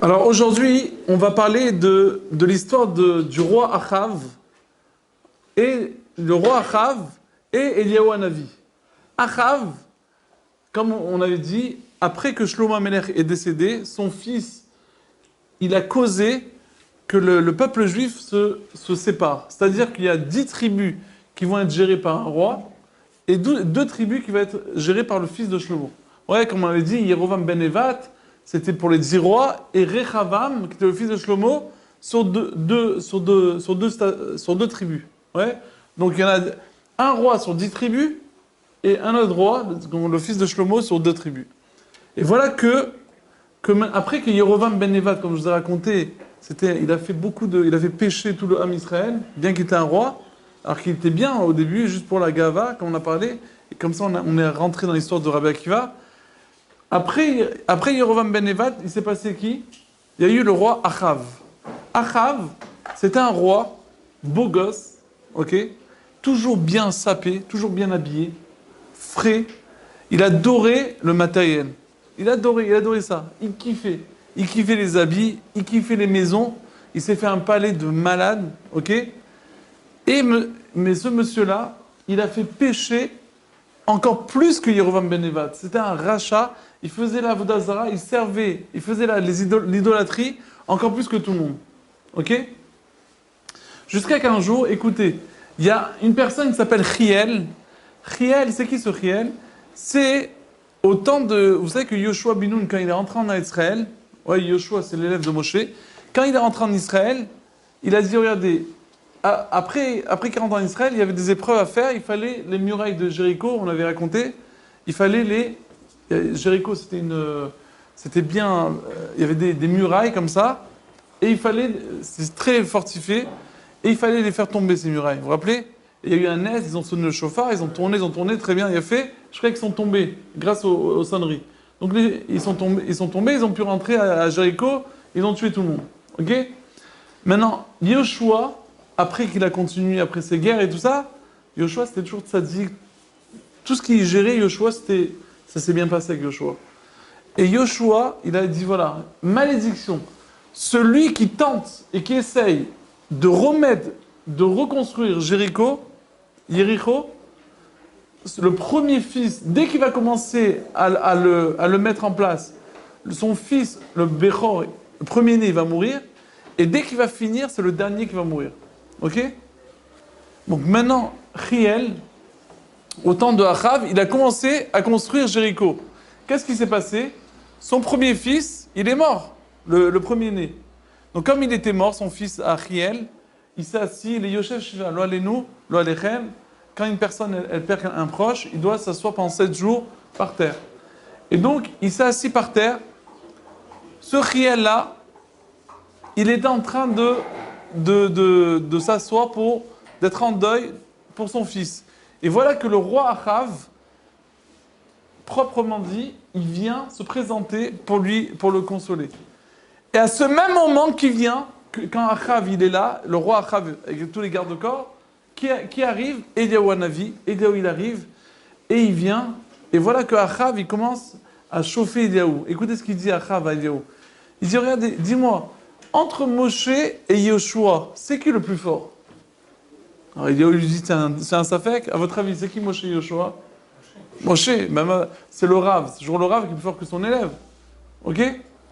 Alors aujourd'hui, on va parler de l'histoire du roi Achav et le roi Achav et Eliyahu Hanavi. Achav, comme on avait dit, après que Shlomo HaMelech est décédé, son fils, il a causé que le peuple juif se sépare. C'est-à-dire qu'il y a 10 tribus qui vont être gérées par un roi et deux tribus qui vont être gérées par le fils de Shlomo. Ouais, comme on avait dit, Yerovam ben Nevat, c'était pour les 10 rois, et Rechavam, qui était le fils de Shlomo, sur deux tribus. Ouais. Donc il y en a un roi sur 10 tribus, et un autre roi, le fils de Shlomo, sur 2 tribus. Et voilà après que Yerovam ben Nevat, comme je vous ai raconté, il a fait pécher tout le Ham Israël, bien qu'il était un roi, alors qu'il était bien au début, juste pour la Gava, comme on a parlé, et comme ça on est rentré dans l'histoire de Rabbi Akiva. Après Yerovam ben Nevat, il s'est passé qui? Il y a eu le roi Achav. Achav, c'était un roi, beau gosse, ok? Toujours bien sapé, toujours bien habillé, frais. Il adorait le matériel. Il adorait ça. Il kiffait. Il kiffait les habits, il kiffait les maisons. Il s'est fait un palais de malade, ok? Mais ce monsieur-là, il a fait pécher encore plus que Yerovam ben Nevat. C'était un rachat. Il faisait la Avodah Zara, il faisait l'idolâtrie encore plus que tout le monde. Ok? Jusqu'à qu'un jour, écoutez, il y a une personne qui s'appelle Chiel. Chiel, c'est qui ce Chiel? C'est au temps de... Vous savez que Yoshua bin Nun, quand il est rentré en Israël, ouais, Yoshua, c'est l'élève de Moshe, quand il est rentré en Israël, il a dit, regardez, après qu'il rentre en Israël, il y avait des épreuves à faire, il fallait les murailles de Jéricho, on avait raconté, il fallait Jéricho, c'était bien, il y avait des murailles comme ça, et c'est très fortifié, et il fallait les faire tomber, ces murailles. Vous vous rappelez? Et il y a eu un nez, ils ont sonné le chauffard, ils ont tourné, très bien, il a fait, je crois qu'ils sont tombés, grâce aux sonneries. Donc ils sont tombés, ils ont pu rentrer à Jéricho, ils ont tué tout le monde. Ok? Maintenant, Yoshua, après qu'il a continué, après ses guerres et tout ça, Yoshua, c'était toujours tzaddik. Tout ce qu'il gérait, Yoshua, ça s'est bien passé avec Yoshua. Et Yoshua, il a dit, voilà, malédiction. Celui qui tente et qui essaye de reconstruire Jéricho, le premier fils, dès qu'il va commencer à le mettre en place, son fils, le Bechor, le premier-né, il va mourir, et dès qu'il va finir, c'est le dernier qui va mourir. Ok? Donc maintenant, Chiel, au temps de Achav, il a commencé à construire Jéricho. Qu'est-ce qui s'est passé? Son premier fils, il est mort, le premier-né. Donc comme il était mort, son fils Achiel, il s'est assis, les Yoshev Shiva, lo alenu, lo alechem, quand une personne elle perd un proche, il doit s'asseoir pendant 7 jours par terre. Et donc, il s'est assis par terre. Ce Chiel-là, il était en train de s'asseoir d'être en deuil pour son fils. Et voilà que le roi Achav, proprement dit, il vient se présenter pour le consoler. Et à ce même moment qu'il vient, quand Achav il est là, le roi Achav avec tous les gardes-corps, qui arrive? Eliyahu Hanavi, Eliyahu il arrive, et il vient, et voilà que Achav il commence à chauffer Eliyahu. Écoutez ce qu'il dit Achav à Eliyahu. Il dit, regardez, dis-moi, entre Moshe et Yoshua, c'est qui le plus fort? Alors Eliyahu lui dit, c'est un safek. À votre avis, c'est qui Moshe et Yoshua? Moshe, même, c'est le Rav. C'est toujours le Rav qui est plus fort que son élève. Ok?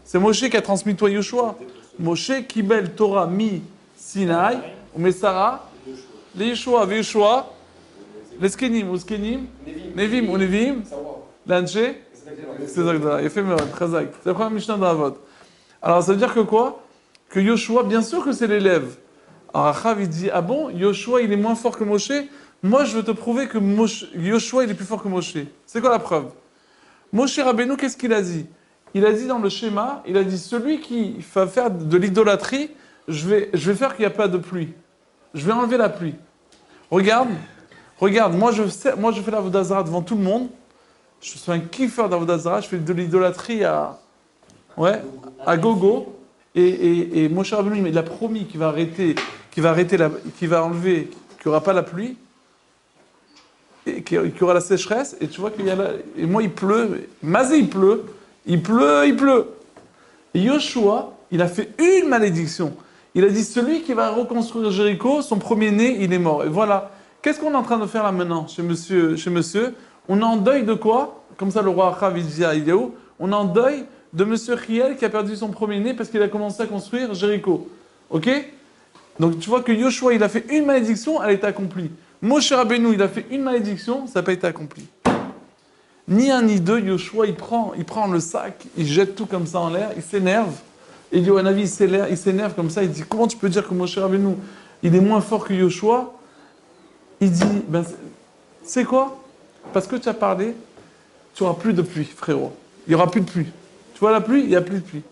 C'est Moshe qui a transmis toi Yoshua. Moshe kibel Torah mi Sinai, ou Mesara, les Yoshua, les Yoshua, les Skenim ou Skenim, Nevim ou Nevim, l'Anche, c'est Zagdara. Il fait très Zag. C'est la première Mishnah de Ravot. Alors ça veut dire que quoi? Que Yoshua, bien sûr que c'est l'élève. Alors Achav il dit, ah bon, Yoshua il est moins fort que Moshe? Moi je veux te prouver que Yoshua il est plus fort que Moshe. C'est quoi la preuve? Moshe Rabbeinu, qu'est-ce qu'il a dit? Il a dit dans le schéma, il a dit, celui qui va faire de l'idolâtrie, je vais faire qu'il n'y a pas de pluie. Je vais enlever la pluie. Regarde, moi je fais la Avodah Zara devant tout le monde. Je suis un kiffeur d'Avodah Zara, je fais de l'idolâtrie à gogo. Et Moshe Rabbeinu, il a promis qu'il va arrêter, qu'il va enlever, qu'il n'y aura pas la pluie, et qu'il y aura la sécheresse. Et tu vois qu'il y a et moi il pleut, Mazé il pleut. Et Yoshua, il a fait une malédiction. Il a dit, celui qui va reconstruire Jéricho, son premier-né, il est mort. Et voilà. Qu'est-ce qu'on est en train de faire là maintenant, chez monsieur? On est en deuil de quoi? Comme ça, le roi Achav, il dit à Eliaou, on est en deuil de monsieur Chiel qui a perdu son premier-né parce qu'il a commencé à construire Jéricho. Ok? Donc tu vois que Yoshua, il a fait une malédiction, elle a été accomplie. Moshe Rabbeinu, il a fait une malédiction, ça n'a pas été accompli. Ni un ni deux, Yoshua, il prend le sac, il jette tout comme ça en l'air, il s'énerve. Eliyahu Hanavi, il s'énerve comme ça, il dit, comment tu peux dire que Moshe Rabbeinu, il est moins fort que Yoshua? Il dit, ben, c'est quoi? Parce que tu as parlé, tu n'auras plus de pluie, frérot. Il n'y aura plus de pluie. Tu vois la pluie? Il n'y a plus de pluie.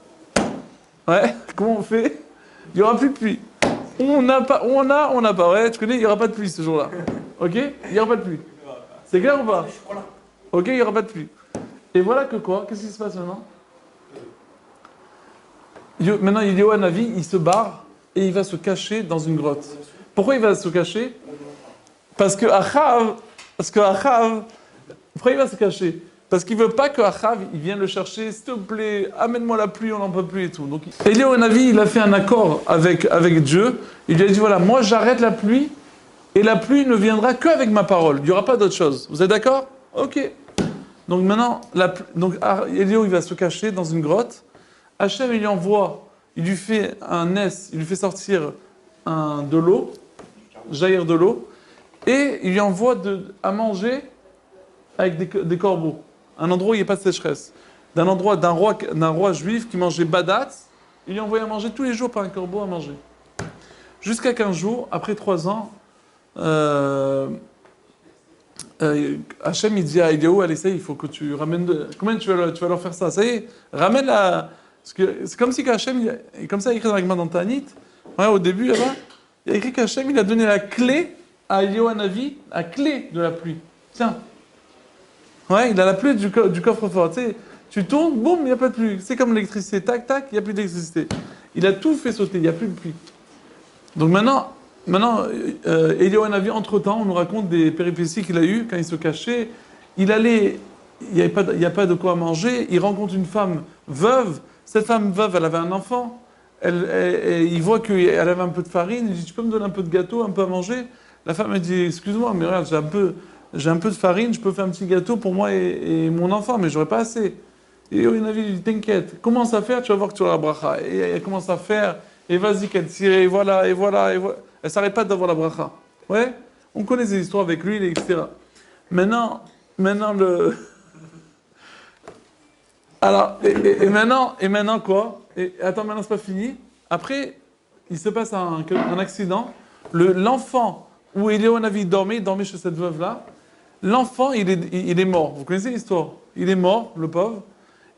Ouais, comment on fait? Il n'y aura plus de pluie. On n'a pas. Ouais, tu connais, il n'y aura pas de pluie ce jour-là. Ok? Il n'y aura pas de pluie. C'est clair ou pas? Ok, il n'y aura pas de pluie. Et voilà que quoi? Qu'est-ce qui se passe maintenant? Maintenant, Eliyahu Hanavi, il se barre et il va se cacher dans une grotte. Pourquoi il va se cacher? Parce que Achav, pourquoi il va se cacher? Parce qu'il ne veut pas que Achav il vienne le chercher, s'il te plaît, amène-moi la pluie, on n'en peut plus et tout. Donc, Eliyahu Hanavi, il a fait un accord avec Dieu. Il lui a dit, voilà, moi j'arrête la pluie, et la pluie ne viendra qu'avec ma parole. Il n'y aura pas d'autre chose. Vous êtes d'accord? Ok. Donc maintenant, Eliyahu, il va se cacher dans une grotte. Hachem, il lui envoie, il lui fait un S, il lui fait sortir de l'eau, jaillir de l'eau, et il lui envoie à manger avec des corbeaux. Un endroit où il n'y a pas de sécheresse. D'un roi juif qui mangeait badat, il lui envoyait à manger tous les jours par un corbeau à manger. Jusqu'à qu'un jour, après 3 ans, Hachem il dit à Eliyahu, allez, ça y est, il faut que tu ramènes. Combien tu vas leur faire ça? Ça y est, ramène la. Parce que c'est comme si Hachem, comme ça, il écrit dans la Gemara dans Ta'anit, ouais, au début là-bas, il a écrit qu'Hachem, il a donné la clé à Eliyahu Hanavi, la clé de la pluie. Tiens. Ouais, il a la pluie du coffre-fort. Tu sais, tu tournes, boum, il n'y a pas de pluie. C'est comme l'électricité, tac, tac, il n'y a plus d'électricité. Il a tout fait sauter, il n'y a plus de pluie. Donc maintenant Eliyahu Hanavi, entre-temps, on nous raconte des péripéties qu'il a eues quand il se cachait. Il n'y a pas de quoi manger, il rencontre une femme veuve. Cette femme veuve, elle avait un enfant. Il voit qu'elle avait un peu de farine. Il dit, tu peux me donner un peu de gâteau, un peu à manger? La femme, elle dit, excuse-moi, mais regarde, j'ai un peu de farine, je peux faire un petit gâteau pour moi et mon enfant, mais j'aurais pas assez. Et Eliyahu Hanavi, il dit, t'inquiète, commence à faire, tu vas voir que tu auras la bracha. Et elle commence à faire, et vas-y, qu'elle tire, et voilà. Elle s'arrête pas d'avoir la bracha. Ouais? On connaît ces histoires avec lui, etc. Maintenant le... Alors, et maintenant quoi? Attends, maintenant c'est pas fini. Après, il se passe un accident. L'enfant où Eliyahu Hanavi dormait chez cette veuve-là. L'enfant, il est mort. Vous connaissez l'histoire? Il est mort, le pauvre.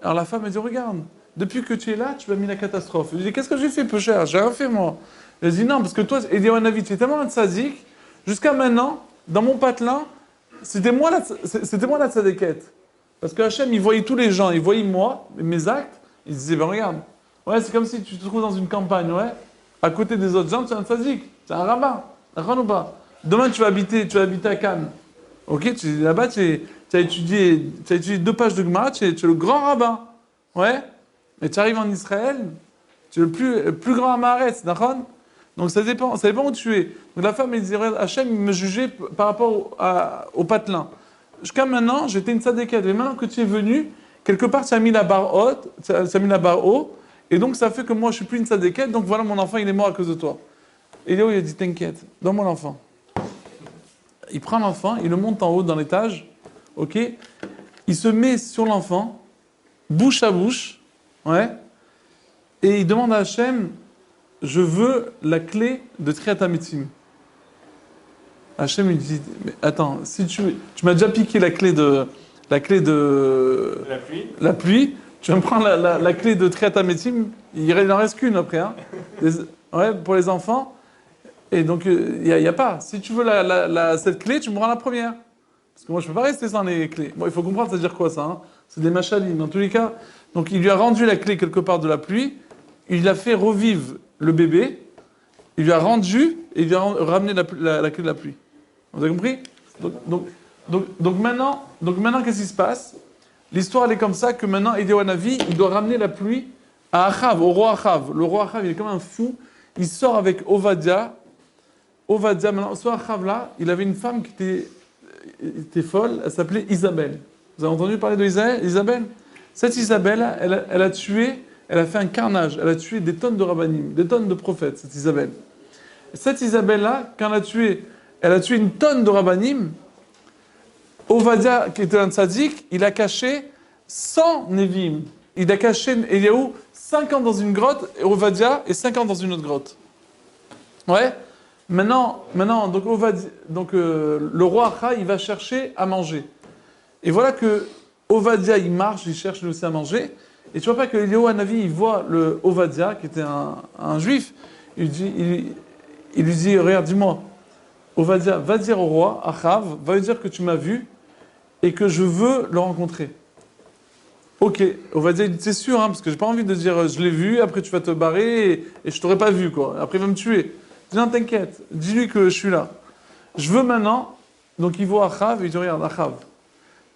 Alors la femme, elle dit, regarde, depuis que tu es là, tu m'as mis la catastrophe. Il dit, qu'est-ce que j'ai fait, peu cher? J'ai rien fait, moi. Elle dit, non, parce que toi, Eliyahu Hanavi, tu es tellement un tzaddik, jusqu'à maintenant, dans mon patelin, c'était moi la tzadékette. Parce que Hachem, il voyait tous les gens, il voyait moi, mes actes, il disait, ben regarde, ouais, c'est comme si tu te trouves dans une campagne, ouais, à côté des autres gens, tu es un tzaddik, tu es un rabbin, d'accord ou pas? Demain, tu vas habiter à Cannes. Ok, là-bas, tu as étudié 2 pages de Gemara, tu es le grand rabbin. Ouais? Et tu arrives en Israël, tu es le plus grand Amaretz, d'accord? Donc ça dépend où tu es. Donc la femme, elle disait, Hachem, il me jugeait par rapport au patelin. Jusqu'à maintenant, j'étais une tzadékette. Et maintenant que tu es venu, quelque part, tu as mis la barre haut, et donc ça fait que moi, je suis plus une tzadékette, donc voilà, mon enfant, il est mort à cause de toi. Et Léo, il a dit, t'inquiète, donne-moi l'enfant. Il prend l'enfant, il le monte en haut dans l'étage, ok? Il se met sur l'enfant, bouche à bouche, ouais? Et il demande à Hachem, je veux la clé de Triat HaMetim. Hachem lui dit, mais attends, si tu m'as déjà piqué la clé de la pluie, tu vas me prendre la clé de Triat HaMetim, il n'en reste qu'une après, hein? Ouais, pour les enfants. Et donc, il n'y a pas. Si tu veux cette clé, tu me rends la première. Parce que moi, je ne peux pas rester sans les clés. Bon, il faut comprendre, ça veut dire quoi, ça, hein? C'est des machalim. Dans tous les cas, donc il lui a rendu la clé quelque part de la pluie. Il a fait revivre le bébé. Il lui a rendu et il lui a ramené la clé de la pluie. Vous avez compris? Donc maintenant, qu'est-ce qui se passe? L'histoire, elle est comme ça, que maintenant, Eliyahu Hanavi, il doit ramener la pluie à Achav, au roi Achav. Le roi Achav, il est comme un fou. Il sort avec Ovadia. Ovadia, maintenant, ce Achav là, il avait une femme qui était folle. Elle s'appelait Isabelle. Vous avez entendu parler d'Isabelle? Cette Isabelle, elle a tué, elle a fait un carnage. Elle a tué des tonnes de rabbinim, des tonnes de prophètes, cette Isabelle. Cette Isabelle-là, quand elle a tué une tonne de rabbanim. Ovadia, qui était un tzaddik, il a caché 100 Nevi'im. Il a caché Eliaou 5 ans dans une grotte, et Ovadia, et 5 ans dans une autre grotte. Ouais. Maintenant donc, le roi Acha, il va chercher à manger. Et voilà que Ovadia, il marche, il cherche lui aussi à manger. Et tu vois pas que Eliaou Hanavi, il voit le Ovadia, qui était un juif, il lui dit, regarde, dis-moi, Ovadia, va dire au roi, Achav, va lui dire que tu m'as vu et que je veux le rencontrer. Ok, Ovadia, il dit, c'est sûr, hein, parce que j'ai pas envie de dire je l'ai vu, après tu vas te barrer et je t'aurais pas vu, quoi. Après il va me tuer. Je dis, non, t'inquiète, dis-lui que je suis là. Je veux maintenant, donc il voit Achav et il dit, regarde, Achav,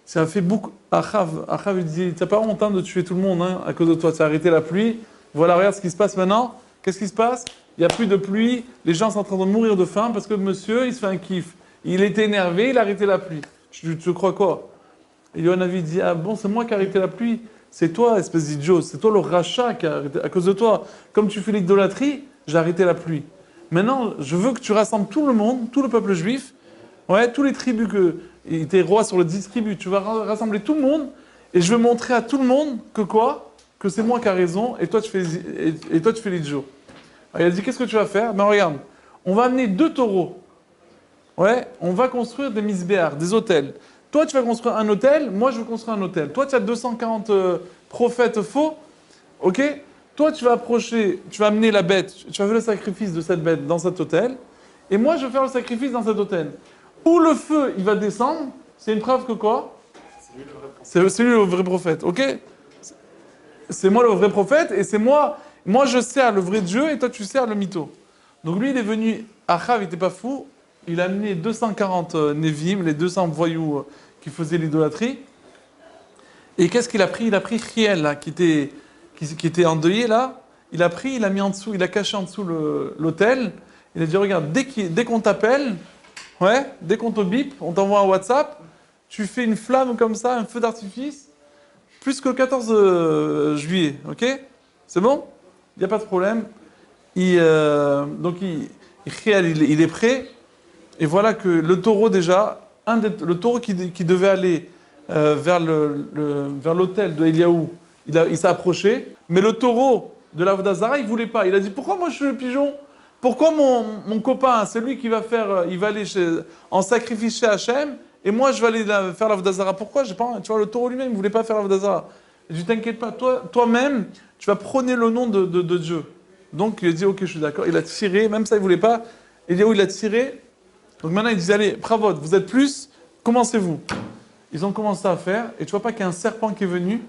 ça a fait beaucoup. Achav, il dit, t'as pas honte de tuer tout le monde hein, à cause de toi, tu as arrêté la pluie. Voilà, regarde ce qui se passe maintenant. Qu'est-ce qui se passe? Il n'y a plus de pluie, les gens sont en train de mourir de faim parce que monsieur, il se fait un kiff. Il était énervé, il a arrêté la pluie. Tu crois quoi? Et Yonavi dit, ah bon, c'est moi qui ai arrêté la pluie. C'est toi, espèce d'idiot, c'est toi le rachat qui a arrêté. À cause de toi, comme tu fais l'idolâtrie, j'ai arrêté la pluie. Maintenant, je veux que tu rassembles tout le monde, tout le peuple juif, ouais, tous les tribus il était roi sur le 10 tribus, tu vas rassembler tout le monde et je veux montrer à tout le monde que quoi? Que c'est moi qui a raison et toi tu fais l'idiot. Il a dit, qu'est-ce que tu vas faire? Ben regarde, on va amener 2 taureaux. Ouais, on va construire des misbéars, des hôtels. Toi, tu vas construire un hôtel, moi, je veux construire un hôtel. Toi, tu as 240 prophètes faux, ok? Toi, tu vas approcher, tu vas amener la bête, tu vas faire le sacrifice de cette bête dans cet hôtel, et moi, je vais faire le sacrifice dans cet hôtel. Où le feu, il va descendre, c'est une preuve que quoi? C'est lui le vrai prophète, ok? C'est moi le vrai prophète, et c'est moi je sers le vrai Dieu, et toi, tu sers le mytho. Donc lui, il est venu, Achav, il n'était pas fou, il a amené 240 Nevi'im, les 200 voyous qui faisaient l'idolâtrie. Et qu'est-ce qu'il a pris? Il a pris Chiel, là, qui était endeuillé, là. Il a mis en dessous, il a caché en dessous l'autel. Il a dit, regarde, dès qu'on t'appelle, ouais, dès qu'on te bip, on t'envoie un WhatsApp, tu fais une flamme comme ça, un feu d'artifice, plus que le 14 juillet, ok? C'est bon? Il n'y a pas de problème. Donc, Chiel, il est prêt. Et voilà que le taureau déjà, le taureau qui devait aller vers l'autel de Eliaou, il s'est approché. Mais le taureau de l'Avodah Zarah, il voulait pas. Il a dit, pourquoi moi je suis le pigeon? Pourquoi mon copain, c'est lui qui va il va aller en sacrifice chez Hachem, et moi je vais aller faire l'Avodah Zarah? Pourquoi? J'ai pas, tu vois, le taureau lui-même, il voulait pas faire l'Avodah Zarah. Je dis, t'inquiète pas, toi-même, tu vas prôner le nom de Dieu. Donc il a dit, ok, je suis d'accord. Il a tiré, même ça il voulait pas. Eliaou, il a tiré. Donc maintenant, il disait, allez, Pravot, vous êtes plus, commencez-vous. Ils ont commencé à faire, et tu vois pas qu'il y a un serpent qui est venu,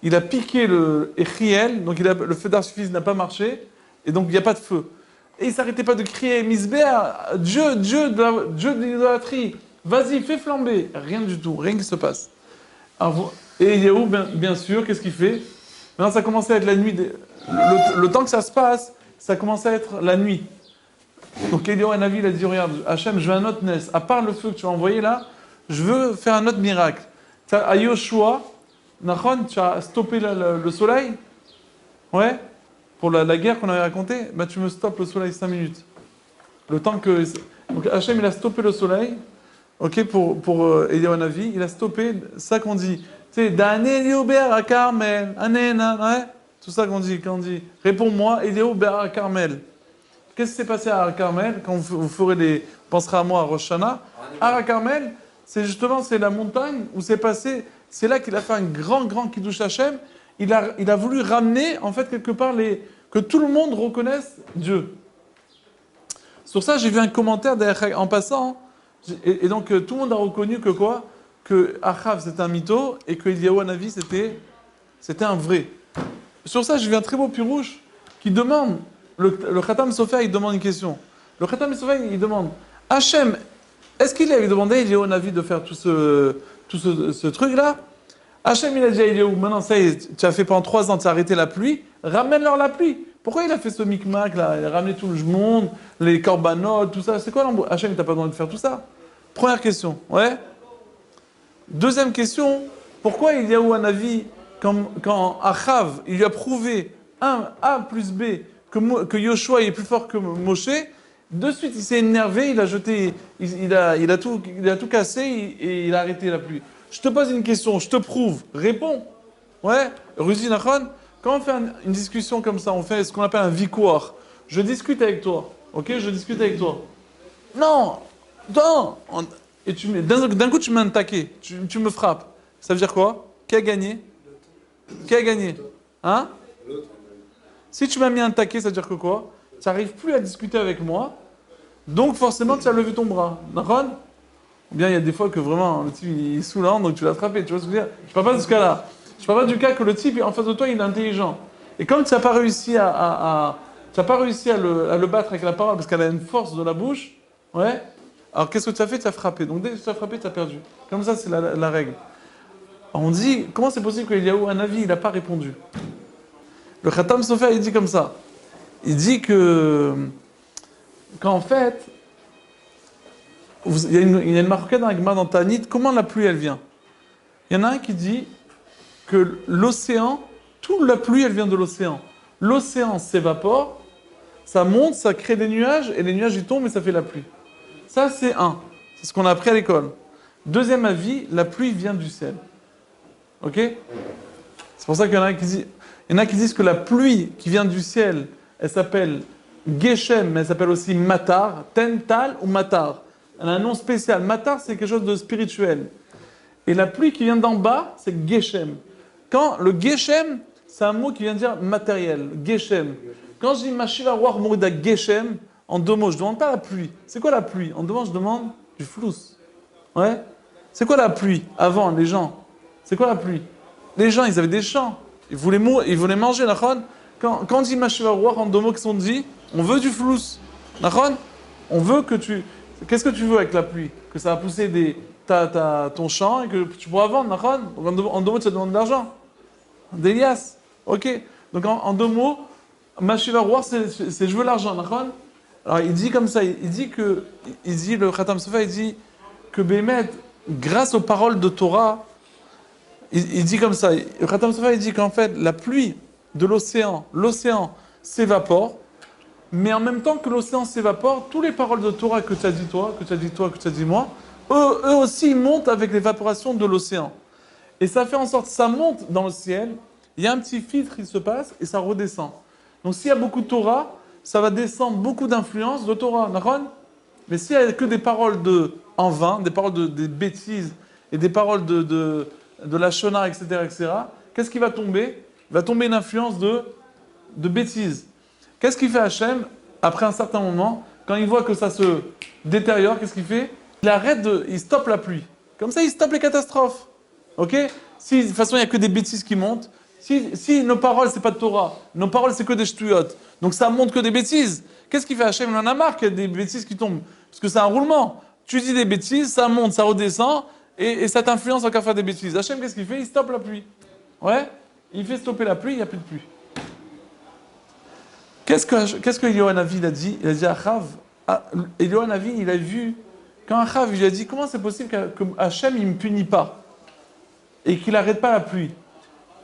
il a piqué le Echiel, donc le feu d'artifice n'a pas marché, et donc il n'y a pas de feu. Et il ne s'arrêtait pas de crier, Misbéa, Dieu de l'idolâtrie, vas-y, fais flamber. Rien du tout, rien qui se passe. Et Yahou, bien sûr, qu'est-ce qu'il fait? Maintenant, ça commençait à être la nuit, le temps que ça se passe, ça commençait à être la nuit. Donc Eliyahu Hanavi, il a dit, regarde, Hachem, je veux un autre Nes. À part le feu que tu as envoyé là, je veux faire un autre miracle. À Yoshua, Nachon, tu as stoppé le soleil. Ouais. Pour la guerre qu'on avait racontée, bah, tu me stoppes le soleil 5 minutes. Le temps que... Donc Hachem, il a stoppé le soleil. Ok, pour Eliyahu Hanavi, il a stoppé ça qu'on dit. Tu sais, Daniel Ber à Carmel, Anena, ouais. Tout ça qu'on dit, quand on dit. Réponds-moi, Eliyahu Ber à Carmel. Qu'est-ce qui s'est passé à Ar-Carmel quand vous penserez à moi à Rosh Hashanah? Ar-Carmel, c'est la montagne où c'est passé, c'est là qu'il a fait un grand Kiddush Hashem. Il a voulu ramener, en fait, quelque part, que tout le monde reconnaisse Dieu. Sur ça, j'ai vu un commentaire en passant, et donc tout le monde a reconnu que quoi? Que Achav c'était un mytho, et que Eliyahu Hanavi c'était un vrai. Sur ça, j'ai vu un très beau pirouche qui demande. Le Khatam Sofer, il demande une question. Le Khatam Sofer, il demande, Hachem, est-ce qu'il avait demandé à Eliyahu Hanavi de faire tout ce truc-là? Hachem, il a dit à Eliaou, maintenant ça y est, tu as fait pendant 3 ans, tu as arrêté la pluie, ramène-leur la pluie. Pourquoi il a fait ce micmac là? Il a ramené tout le monde, les corbanotes, tout ça. C'est quoi l'embrouille? Hachem, il t'a pas demandé de faire tout ça. Première question, ouais. Deuxième question, pourquoi Eliaou Hanavi, quand Achav, il lui a prouvé A plus B, que Yoshua est plus fort que Moshe, de suite il s'est énervé, il a jeté, il a tout cassé et il a arrêté la pluie. Je te pose une question, je te prouve, réponds. Ouais, Ruzi Nachon, quand on fait une discussion comme ça, on fait ce qu'on appelle un victoire. Je discute avec toi, ok? Je discute avec toi. Non, non. Et d'un coup, tu m'as attaqué, tu me frappes. Ça veut dire quoi? Qui a gagné? Qui a gagné? Hein? Si tu m'as mis un taquet, ça veut dire que quoi? Tu n'arrives plus à discuter avec moi, donc forcément tu as levé ton bras. D'accord? Ou bien il y a des fois que vraiment le type il est saoulant, donc tu l'as attrapé. Tu vois ce que je veux dire? Je ne parle pas de ce cas-là. Je parle pas du cas que le type en face de toi il est intelligent. Et comme tu n'as pas réussi tu n'as pas réussi à le battre avec la parole parce qu'elle a une force de la bouche, ouais. Alors qu'est-ce que tu as fait? Tu as frappé. Donc dès que tu as frappé, tu as perdu. Comme ça, c'est la règle. Alors, on dit, comment c'est possible qu'Eliaou Hanavi, il n'a pas répondu? Le Khatam Sofer, il dit comme ça. Il dit qu'en fait, il y a une marquette dans la Gemara dans Tanit, comment la pluie elle vient? Il y en a un qui dit que l'océan, toute la pluie elle vient de l'océan. L'océan s'évapore, ça monte, ça crée des nuages, et les nuages ils tombent et ça fait la pluie. Ça c'est un. C'est ce qu'on a appris à l'école. Deuxième avis, la pluie vient du ciel. Ok? C'est pour ça qu'il y en a qui disent que la pluie qui vient du ciel, elle s'appelle Geshem, mais elle s'appelle aussi Matar, Tental ou Matar. Elle a un nom spécial. Matar, c'est quelque chose de spirituel. Et la pluie qui vient d'en bas, c'est Geshem. Quand le Geshem, c'est un mot qui vient dire matériel, Geshem. Quand je dis Mashiva Ruach Morida Geshem, en 2 mots, je ne demande pas la pluie. C'est quoi la pluie? En 2 mots, je demande du flous. Ouais? C'est quoi la pluie? Avant, les gens. C'est quoi la pluie? Les gens, ils avaient des champs. Ils voulaient manger, nachon. Quand on dit Mashiva Ruach en 2 mots qui sont dits, on veut du flous. Nachon? On veut que tu... Qu'est-ce que tu veux avec la pluie? Que ça va pousser ton champ et que tu pourras vendre, nachon? En 2 mots, tu demandes de l'argent. Des liasses. Ok? Donc en 2 mots, Mashiva Ruach, c'est je veux l'argent, nachon? Alors il dit comme ça, le Khatam Sofer, il dit que Bémet, grâce aux paroles de Torah, il dit comme ça, le Khatam Sofer, il dit qu'en fait, la pluie de l'océan s'évapore, mais en même temps que l'océan s'évapore, toutes les paroles de Torah que tu as dit toi, que tu as dit moi, eux aussi, ils montent avec l'évaporation de l'océan. Et ça fait en sorte, ça monte dans le ciel, il y a un petit filtre qui se passe, et ça redescend. Donc s'il y a beaucoup de Torah, ça va descendre beaucoup d'influence de Torah, d'accord? Mais s'il n'y a que des paroles en vain, des paroles des bêtises, et des paroles de la shona, etc., qu'est-ce qui va tomber? Il va tomber une influence de bêtises. Qu'est-ce qu'il fait Hachem, après un certain moment, quand il voit que ça se détériore, qu'est-ce qu'il fait? Il stoppe la pluie. Comme ça, il stoppe les catastrophes. Ok? Si, de toute façon, il n'y a que des bêtises qui montent. Si nos paroles, c'est pas de Torah, nos paroles, c'est que des shtuyot, donc ça monte que des bêtises. Qu'est-ce qu'il fait Hachem? Il en a marre qu'il y a des bêtises qui tombent. Parce que c'est un roulement. Tu dis des bêtises, ça monte, ça redescend, et ça t'influence encore à faire des bêtises. Hachem, qu'est-ce qu'il fait? Il stoppe la pluie. Ouais? Il fait stopper la pluie, il n'y a plus de pluie. Qu'est-ce que Eliyahu Hanavi a dit? Il a dit à Achav, Eliyahu Hanavi, il a vu, quand Achav lui a dit, comment c'est possible que Hachem, il ne me punit pas? Et qu'il n'arrête pas la pluie?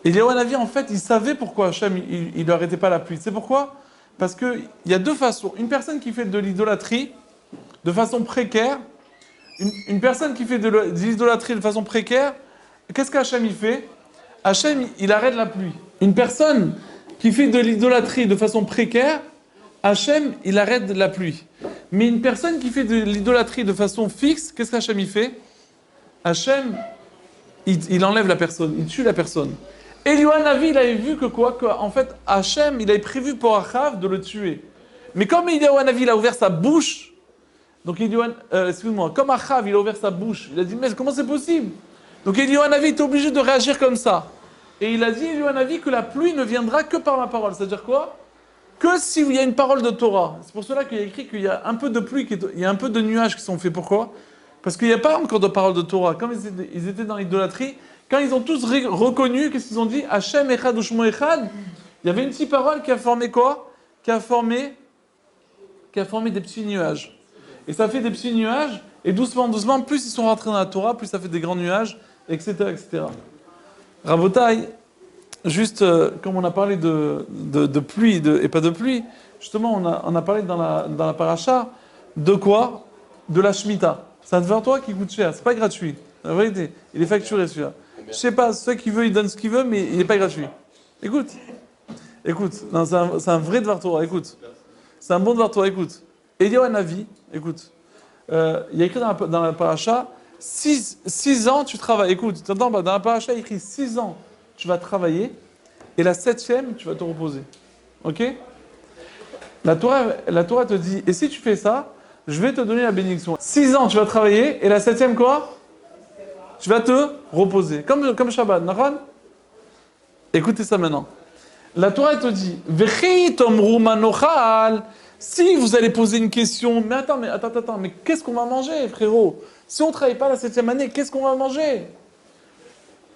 Eliyahu Hanavi, en fait, il savait pourquoi Hachem, il ne arrêtait pas la pluie. C'est pourquoi? Parce qu'il y a 2 façons. Une personne qui fait de l'idolâtrie de façon précaire, une personne qui fait de l'idolâtrie de façon précaire, qu'est-ce qu'Hachem il fait? Hachem, il arrête la pluie. Une personne qui fait de l'idolâtrie de façon précaire, Hachem, il arrête la pluie. Mais une personne qui fait de l'idolâtrie de façon fixe, qu'est-ce qu'Hachem il fait? Hachem, il enlève la personne, il tue la personne. Eliyahu Hanavi, il avait vu en fait, Hachem, il avait prévu pour Achav de le tuer. Mais comme Eliyahu Hanavi, il a ouvert sa bouche, donc comme Achav, il a ouvert sa bouche, il a dit, mais comment c'est possible? Donc Eliyahu Hanavi était obligé de réagir comme ça. Et il a dit, Eliyahu Hanavi, que la pluie ne viendra que par ma parole. C'est-à-dire quoi? Que s'il y a une parole de Torah. C'est pour cela qu'il y a écrit qu'il y a un peu de pluie, il y a un peu de nuages qui sont faits. Pourquoi? Parce qu'il n'y a pas encore de parole de Torah. Comme ils étaient dans l'idolâtrie, quand ils ont tous reconnu, qu'est-ce qu'ils ont dit? Hachem Echad Ushmo Echad. Il y avait une petite parole qui a formé quoi? Qui a formé des petits nuages. Et ça fait des petits nuages, et doucement, doucement, plus ils sont rentrés dans la Torah, plus ça fait des grands nuages, etc., etc. Rabotai, juste comme on a parlé de pluie, et pas de pluie, justement, on a parlé dans la paracha, de quoi? De la Shemitah. C'est un devant toi qui coûte cher, c'est pas gratuit. La vérité, il est facturé celui-là. Je sais pas, ceux qui veulent, il donne ce qu'il veut, mais il n'est pas gratuit. Écoute, non, c'est un vrai devoir Torah, écoute. C'est un bon devoir Torah, écoute. Eliyahu Hanavi, écoute. Il y a écrit dans la paracha, 6 ans tu travailles. Écoute, tu entends, dans la paracha, il y a écrit 6 ans tu vas travailler, et la 7e, tu vas te reposer. Ok? La Torah te dit, et si tu fais ça, je vais te donner la bénédiction. 6 ans tu vas travailler, et la 7e quoi? Tu vas te reposer. Comme Shabbat, Naran? Écoutez ça maintenant. La Torah te dit, Vechi tomru manochal. Si vous allez poser une question, mais attends, mais qu'est-ce qu'on va manger, frérot? Si on ne travaille pas la 7e année, qu'est-ce qu'on va manger?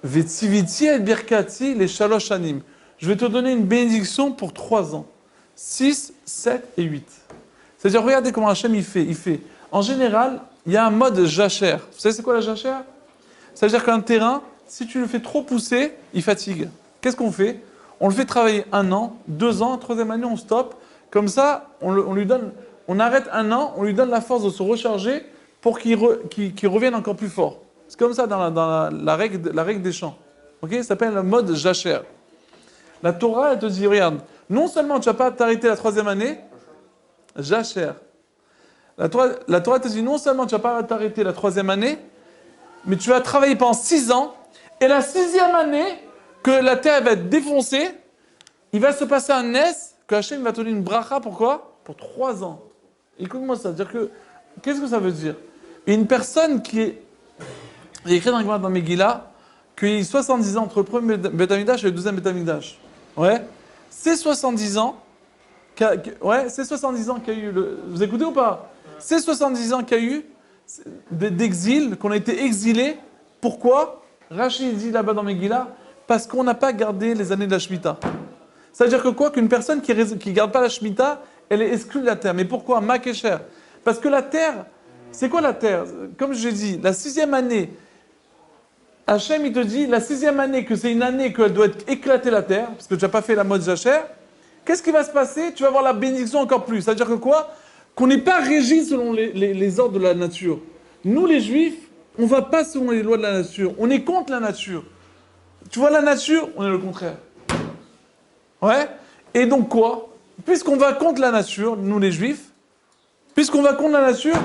Vetiviti et birkati les shalosh anim. Je vais te donner une bénédiction pour 3 ans. 6, 7 et 8. C'est-à-dire, regardez comment Hachem il fait. En général, il y a un mode jachère. Vous savez c'est quoi la jachère? C'est-à-dire qu'un terrain, si tu le fais trop pousser, il fatigue. Qu'est-ce qu'on fait? On le fait travailler 1 an, 2 ans, 3e année, on stoppe. Comme ça, on arrête 1 an, on lui donne la force de se recharger pour qu'il revienne encore plus fort. C'est comme ça dans la règle des champs. Okay? Ça s'appelle le mode jachère. La Torah, elle te dit, regarde, non seulement tu ne vas pas t'arrêter la 3e année, jachère. La Torah te dit, non seulement tu ne vas pas t'arrêter la 3e année, mais tu vas travailler pendant 6 ans, et la 6e année, que la terre va être défoncée, il va se passer un nes, que Hachem va te donner une bracha, pourquoi? Pour 3 ans. Écoute-moi ça, dire que, qu'est-ce que ça veut dire? Une personne qui est, il y a écrit dans Megillah, qu'il y a eu 70 ans entre le premier Beth Amikdash et le deuxième Beth Amikdash. Ouais. C'est 70 ans, c'est 70 ans qu'il y a eu vous écoutez ou pas? C'est 70 ans qu'il y a eu d'exil, qu'on a été exilés. Pourquoi? Rachid dit là-bas dans Megillah, parce qu'on n'a pas gardé les années de la Shemitah. C'est-à-dire que quoi? Qu'une personne qui ne garde pas la Shemitah, elle est exclue de la terre. Mais pourquoi? Makesher. Parce que la terre, c'est quoi la terre? Comme j'ai dit, la 6e année, Hachem il te dit, la 6e année, que c'est une année qu'elle doit être éclatée la terre, parce que tu n'as pas fait la mode jachère, qu'est-ce qui va se passer? Tu vas avoir la bénédiction encore plus. C'est-à-dire que quoi? Qu'on n'est pas régi selon les ordres de la nature. Nous les Juifs, on ne va pas selon les lois de la nature. On est contre la nature. Tu vois la nature, on est le contraire. Ouais. Et donc quoi? Puisqu'on va contre la nature, nous les Juifs, puisqu'on va contre la nature,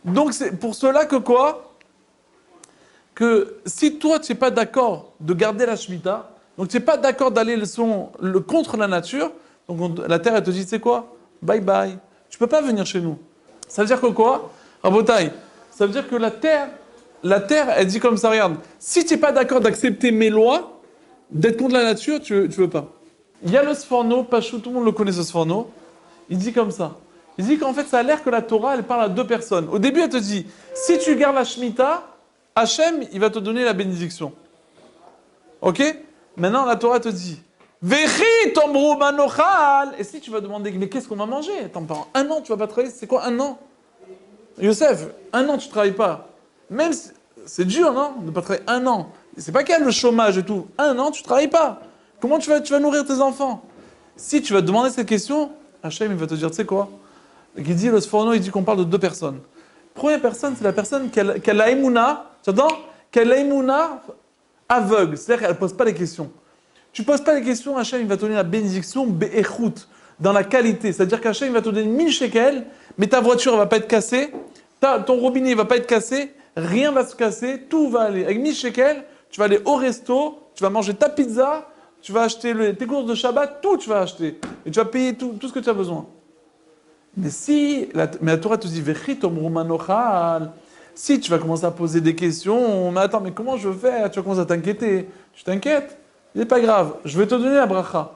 donc c'est pour cela que quoi? Que si toi tu n'es pas d'accord de garder la Shemitah, donc tu n'es pas d'accord d'aller contre la nature, donc la terre elle te dit, tu sais quoi? Bye bye. Tu peux pas venir chez nous. Ça veut dire que quoi? Rabotai, ça veut dire que la terre, elle dit comme ça, regarde, si tu n'es pas d'accord d'accepter mes lois, d'être contre la nature, tu veux pas. Il y a le Sforno, Pachou, tout le monde le connaît ce Sforno, il dit comme ça. Il dit qu'en fait, ça a l'air que la Torah, elle parle à 2 personnes. Au début, elle te dit, si tu gardes la Shemitah, Hachem, il va te donner la bénédiction. Ok? Maintenant, la Torah te dit, Vechi tomru manochal. Et si tu vas demander, mais qu'est-ce qu'on va manger? Attends, pendant 1 an, tu vas pas travailler, c'est quoi 1 an? Youssef, 1 an, tu travailles pas. Même si, c'est dur, non? De pas travailler 1 an. C'est pas qu'il y a le chômage et tout. 1 an, tu travailles pas. Comment tu vas nourrir tes enfants? Si tu vas te demander cette question, Hachem, il va te dire, tu sais quoi? Il dit, le Sforno, il dit qu'on parle de 2 personnes. Première personne, c'est la personne qui a la émouna, tu entends? Qui a la émouna aveugle, c'est-à-dire qu'elle ne pose pas les questions. Tu ne poses pas les questions, Hachem, il va te donner la bénédiction, be'echout, dans la qualité. C'est-à-dire qu'Hachem, il va te donner 1000 shekels, mais ta voiture ne va pas être cassée, ton robinet ne va pas être cassé, rien ne va se casser, tout va aller. Avec 1000 shekels, tu vas aller au resto, tu vas manger ta pizza, tu vas acheter tes courses de Shabbat, tout tu vas acheter. Et tu vas payer tout ce que tu as besoin. Mais la Torah te dit, Vechi tomru manochal. Si tu vas commencer à poser des questions, mais attends, mais comment je vais faire? Tu vas commencer à t'inquiéter. Tu t'inquiètes? Il n'est pas grave, je vais te donner la bracha.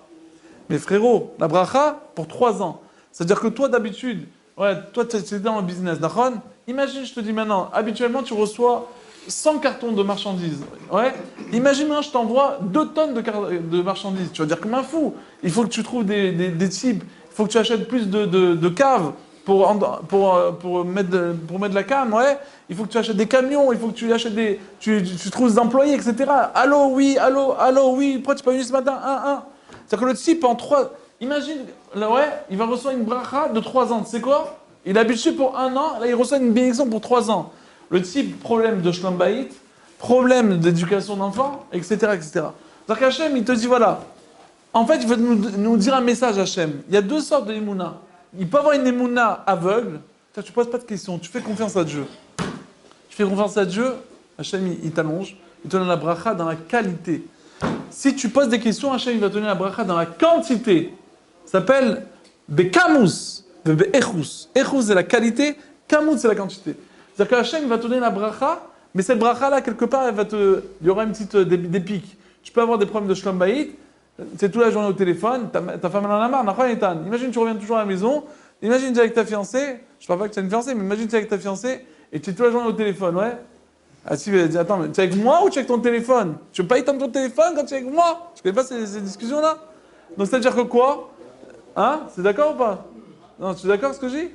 Mais frérot, la bracha pour 3 ans. C'est-à-dire que toi, d'habitude, toi, tu es dans le business, d'accord? Imagine, je te dis maintenant, habituellement, tu reçois 100 cartons de marchandises. Ouais. Imagine maintenant, je t'envoie 2 tonnes de marchandises. Tu vas dire comme un fou. Il faut que tu trouves des types. Il faut que tu achètes plus de caves pour mettre la canne. Ouais. Il faut que tu achètes des camions. Il faut que tu achètes tu trouves des employés, etc. Allô, oui, allô, oui. Pourquoi tu n'es pas venu ce matin? C'est-à-dire que le type, en 3... Imagine, là, ouais, il va recevoir une bracha de 3 ans. Tu sais quoi? Il est habitué pour 1 an. Là, il reçoit une bénédiction pour 3 ans. Le type, problème de Shlom Bayit, problème d'éducation d'enfants, etc., etc. Donc Hachem, il te dit, voilà, en fait, il veut nous dire un message, Hachem. Il y a 2 sortes de Emouna. Il peut avoir une Emouna aveugle, tu ne poses pas de questions, tu fais confiance à Dieu. Tu fais confiance à Dieu, Hachem, il t'allonge, il te donne la bracha dans la qualité. Si tu poses des questions, Hachem, il va te donner la bracha dans la quantité. Ça s'appelle Bekamous, Be'echous. Echous, c'est la qualité, Kamous, c'est la quantité. C'est-à-dire que Hachem va te donner la bracha, mais cette bracha-là, quelque part, il y aura une petite des pics. Tu peux avoir des problèmes de Shlom Bayit, c'est toute la journée au téléphone, ta femme elle en a marre, imagine tu reviens toujours à la maison, imagine tu es avec ta fiancée, je parle pas que tu as une fiancée, mais imagine tu es avec ta fiancée et tu es toute la journée au téléphone, ouais. Ah si, elle dit, attends, mais tu es avec moi ou tu es avec ton téléphone? Tu veux pas éteindre ton téléphone quand tu es avec moi? Je connais pas ces discussions-là. Donc c'est-à-dire que quoi? Hein? C'est d'accord ou pas? Non, tu es d'accord avec ce que je dis?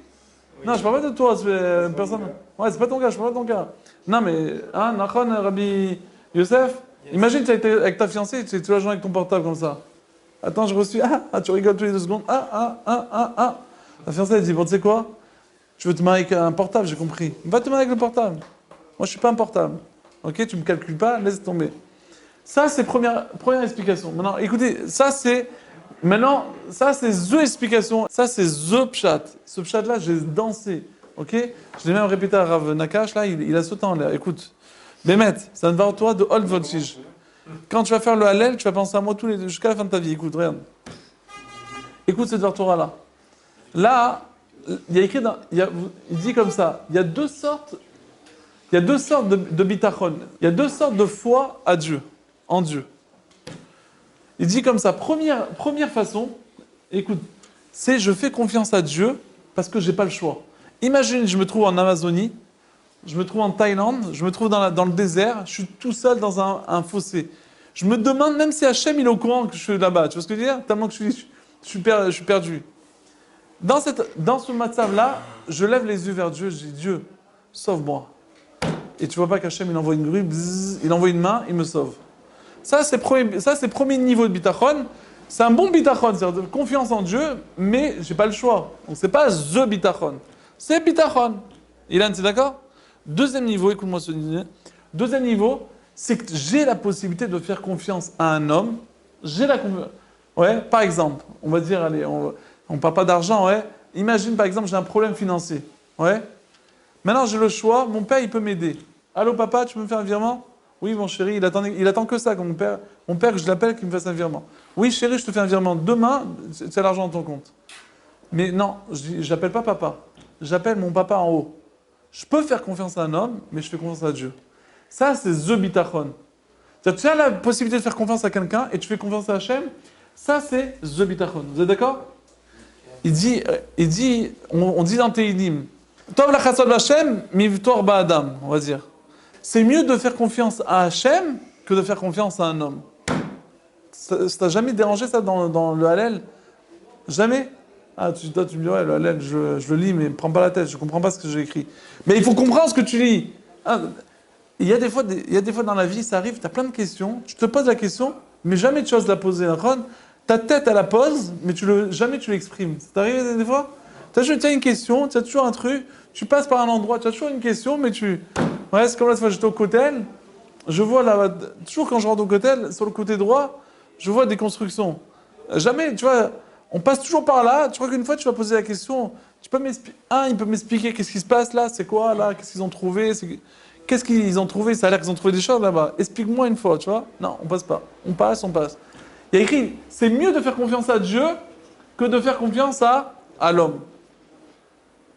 Non, je parle pas de toi, c'est personne. Ouais, c'est pas ton cas, je parle pas de ton cas. Non, mais, hein, Nachon, Rabbi Youssef, imagine, tu es avec ta fiancée, tu es toute la journée avec ton portable comme ça. Attends, je reçois, tu rigoles tous les 2 secondes, La fiancée, elle dit, bon, tu sais quoi? Tu veux te marier avec un portable, j'ai compris. Va te marier avec le portable. Moi, je suis pas un portable. Ok, tu me calcules pas, laisse tomber. Ça, c'est première explication. Maintenant, écoutez, ça, c'est the explication. Ça, c'est the pshat. Ce pshat-là, j'ai dansé. Ok? Je l'ai même répété à Rav Nakash, là, il a sauté en l'air. Écoute, Bémet, ça ne va en toi de Old Voltige. Quand tu vas faire le Hallel, tu vas penser à moi jusqu'à la fin de ta vie. Écoute, regarde. Écoute cette Torah-là. Là, il y a écrit, il dit comme ça, il y a 2 sortes de bitachon. Il y a 2 sortes de foi à Dieu, en Dieu. Il dit comme ça, première façon, écoute, c'est je fais confiance à Dieu parce que j'ai pas le choix. Imagine, je me trouve en Amazonie, je me trouve en Thaïlande, je me trouve dans le désert, je suis tout seul dans un fossé. Je me demande même si Hachem il est au courant que je suis là-bas. Tu vois ce que je veux dire? Tellement que je suis perdu. Dans ce matzav-là, je lève les yeux vers Dieu, je dis Dieu, sauve-moi. Et tu vois pas qu'Hachem il envoie une grue, bzzz, il envoie une main, il me sauve. Ça, c'est le premier niveau de bitachon. C'est un bon bitachon, c'est-à-dire de confiance en Dieu, mais j'ai pas le choix. Donc c'est pas the bitachon. C'est bitachon. Ilan, c'est d'accord? Deuxième niveau, écoute-moi ce que deuxième niveau, c'est que j'ai la possibilité de faire confiance à un homme. Ouais, par exemple, on va dire, allez, on parle pas d'argent, ouais. Imagine, par exemple, j'ai un problème financier. Ouais. Maintenant, j'ai le choix, mon père, il peut m'aider. Allô, papa, tu peux me faire un virement? Oui, mon chéri, il attend que ça, que mon père, que je l'appelle, qu'il me fasse un virement. Oui, chéri, je te fais un virement. Demain, c'est l'argent dans ton compte. Mais non, j'appelle pas papa. J'appelle mon papa en haut. Je peux faire confiance à un homme, mais je fais confiance à Dieu. Ça, c'est the bitachon. Tu as la possibilité de faire confiance à quelqu'un et tu fais confiance à Hachem. Ça, c'est the bitachon. Vous êtes d'accord? On dit dans Teilim, Tov lachasod Hachem, mivtor ba'adam, on va dire. C'est mieux de faire confiance à Hachem que de faire confiance à un homme. Ça t'a jamais dérangé ça dans le Hallel? Jamais? Toi, tu me dis, ouais, le Hallel, je le lis, mais prends pas la tête, je comprends pas ce que j'ai écrit. Mais il faut comprendre ce que tu lis. Il y a des fois dans la vie, ça arrive, tu as plein de questions, tu te poses la question, mais jamais tu oses la poser. Ta tête, elle la pose, mais jamais tu l'exprimes. Ça t'arrive des fois? Tu as une question, tu as toujours un truc, tu passes par un endroit, tu as toujours une question, mais Ouais, c'est comme la fois j'étais au Kotel, je vois là, toujours quand je rentre au Kotel, sur le côté droit, je vois des constructions. Jamais, tu vois, on passe toujours par là, tu crois qu'une fois tu vas poser la question, il peut m'expliquer qu'est-ce qui se passe là, c'est quoi là, qu'est-ce qu'ils ont trouvé, qu'est-ce qu'ils ont trouvé, ça a l'air qu'ils ont trouvé des choses là-bas, explique-moi une fois, tu vois. Non, on passe pas, on passe. Il y a écrit, c'est mieux de faire confiance à Dieu que de faire confiance à l'homme.